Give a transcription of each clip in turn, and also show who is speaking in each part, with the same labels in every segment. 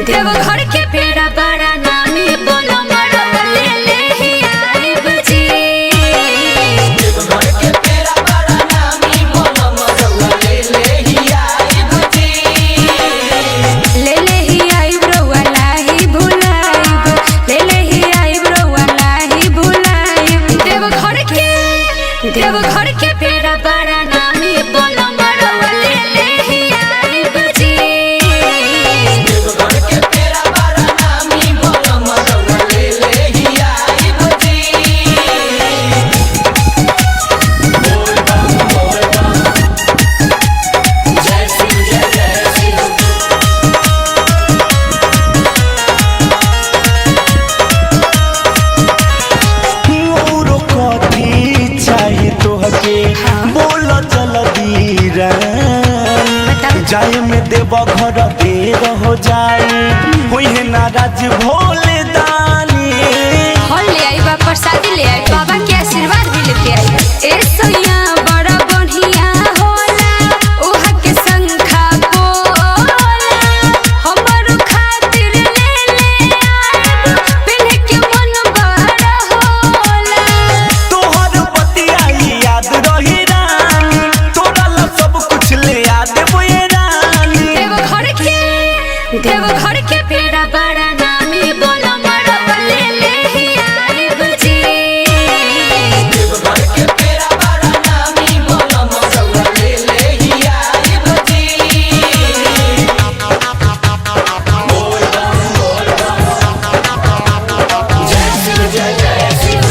Speaker 1: देवघर के पेड़ा बड़ा नामी बोलो मरवा ले ले ही आइब जी।
Speaker 2: देवघर के पेड़ा बड़ा नामी बोलो मरवा ले ले ही आइब जी।
Speaker 1: ले ले ही आइब रउआ लाही भुलाइब, ले ले ही आइब रउआ लाही भुलाइब। देवघर के पेड़ा बड़ा नामी बोलो मरवा ले ले ही आइब जी।
Speaker 3: जाए में देवघर देर हो जाए होई है नाराज भोले दानी।
Speaker 1: फल ले आई बा, प्रसादी ले आई, बाबा के आशीर्वाद भी लेते आई। ए सोया बड़ा बढ़िया होला ओहा के संखा बोला, हमरो खातिर ले ले आइब, पहले के मन बड़ा होला।
Speaker 3: तोहर बतिया याद रही रानी, तोरा ला सब कुछ ले आ देबो ये रानी।
Speaker 1: देवघर के पेड़ा बड़ा नामी बोलो मरवा ले ले ही आइब जी।
Speaker 2: देवघर के पेड़ा बड़ा नामी बोलो मरवा ले ले ही आइब जी। बोल बम जय शिव जय जय शिव।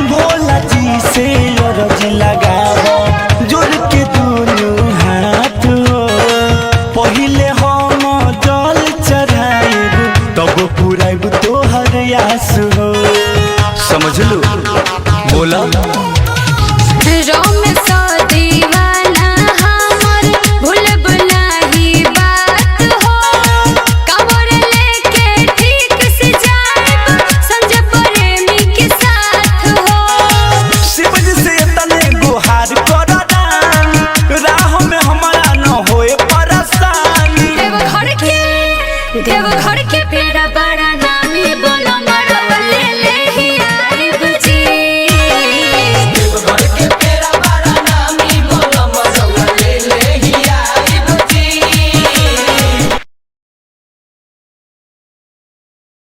Speaker 3: भोला जी से अरज लगावो जोड़ के दोनों हाथ हो, पहिले हम जल चढ़ाइब तब पुराइब तोहर आस हो। समझ लो बोला